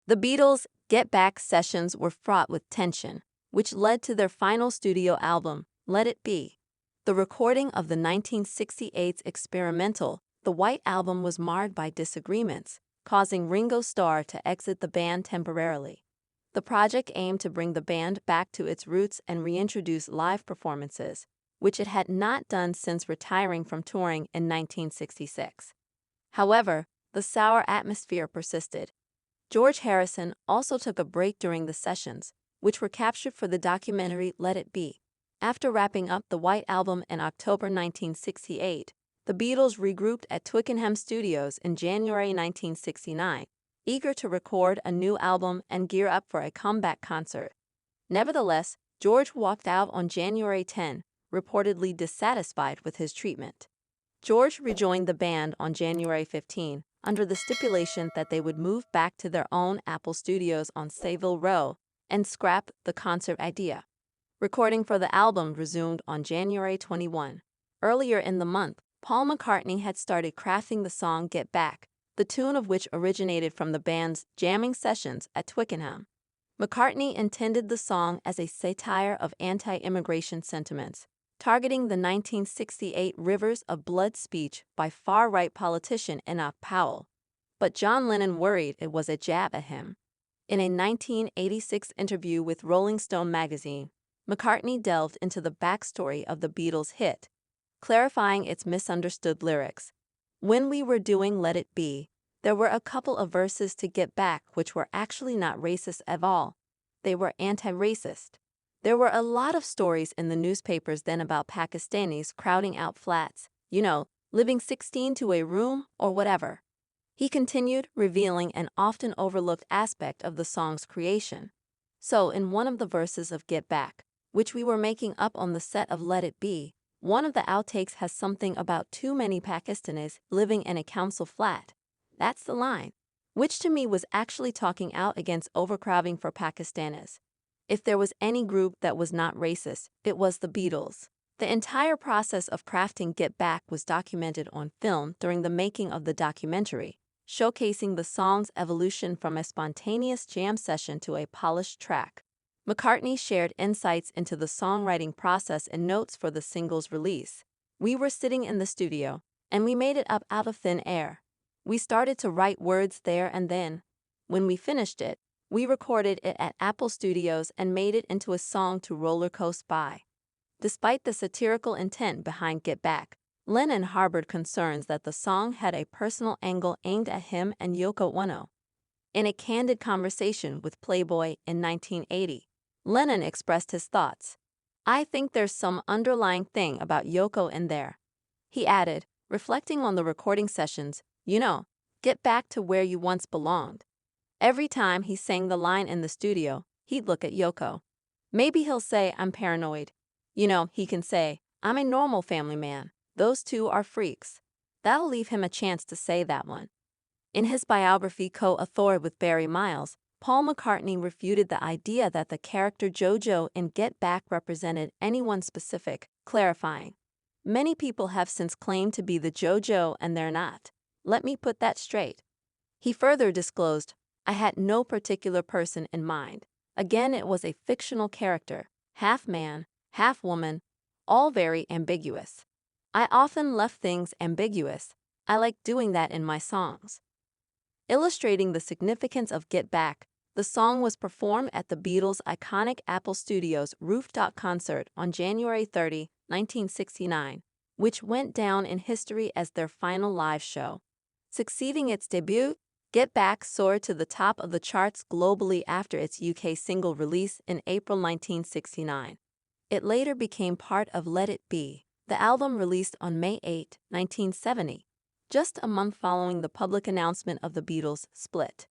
The Beatles' Get Back sessions were fraught with tension, which led to their final studio album, Let It Be. The recording of the 1968's experimental, The White Album was marred by disagreements, causing Ringo Starr to exit the band temporarily. The project aimed to bring the band back to its roots and reintroduce live performances, which it had not done since retiring from touring in 1966. However, the sour atmosphere persisted. George Harrison also took a break during the sessions, which were captured for the documentary Let It Be. After wrapping up the White Album in October 1968, the Beatles regrouped at Twickenham Studios in January 1969, eager to record a new album and gear up for a comeback concert. Nevertheless, George walked out on January 10, reportedly dissatisfied with his treatment. George rejoined the band on January 15, under the stipulation that they would move back to their own Apple Studios on Savile Row and scrap the concert idea. Recording for the album resumed on January 21. Earlier in the month, Paul McCartney had started crafting the song Get Back, the tune of which originated from the band's jamming sessions at Twickenham. McCartney intended the song as a satire of anti-immigration sentiments, targeting the 1968 Rivers of Blood speech by far-right politician Enoch Powell. But John Lennon worried it was a jab at him. In a 1986 interview with Rolling Stone magazine, McCartney delved into the backstory of the Beatles' hit, clarifying its misunderstood lyrics. When we were doing Let It Be, there were a couple of verses to Get Back which were actually not racist at all. They were anti-racist. There were a lot of stories in the newspapers then about Pakistanis crowding out flats, living 16 to a room or whatever. He continued, revealing an often overlooked aspect of the song's creation. So, in one of the verses of Get Back, which we were making up on the set of Let It Be, one of the outtakes has something about too many Pakistanis living in a council flat. That's the line, which to me was actually talking out against overcrowding for Pakistanis. If there was any group that was not racist, it was the Beatles. The entire process of crafting Get Back was documented on film during the making of the documentary, showcasing the song's evolution from a spontaneous jam session to a polished track. McCartney shared insights into the songwriting process in notes for the single's release. We were sitting in the studio, and we made it up out of thin air. We started to write words there and then. When we finished it, we recorded it at Apple Studios and made it into a song to roller coast by. Despite the satirical intent behind Get Back, Lennon harbored concerns that the song had a personal angle aimed at him and Yoko Ono. In a candid conversation with Playboy in 1980, Lennon expressed his thoughts. "I think there's some underlying thing about Yoko in there." He added, reflecting on the recording sessions, "Get back to where you once belonged." Every time he sang the line in the studio, he'd look at Yoko. Maybe he'll say, "I'm paranoid." He can say, "I'm a normal family man. Those two are freaks." That'll leave him a chance to say that one. In his biography co-authored with Barry Miles, Paul McCartney refuted the idea that the character JoJo in Get Back represented anyone specific, clarifying, "Many people have since claimed to be the JoJo and they're not. Let me put that straight." He further disclosed, "I had no particular person in mind. Again, it was a fictional character, half man, half woman, all very ambiguous. I often left things ambiguous. I like doing that in my songs." Illustrating the significance of Get Back, the song was performed at the Beatles' iconic Apple Studios rooftop concert on January 30, 1969, which went down in history as their final live show. Succeeding its debut, Get Back soared to the top of the charts globally after its UK single release in April 1969. It later became part of Let It Be, the album released on May 8, 1970, just a month following the public announcement of the Beatles' split.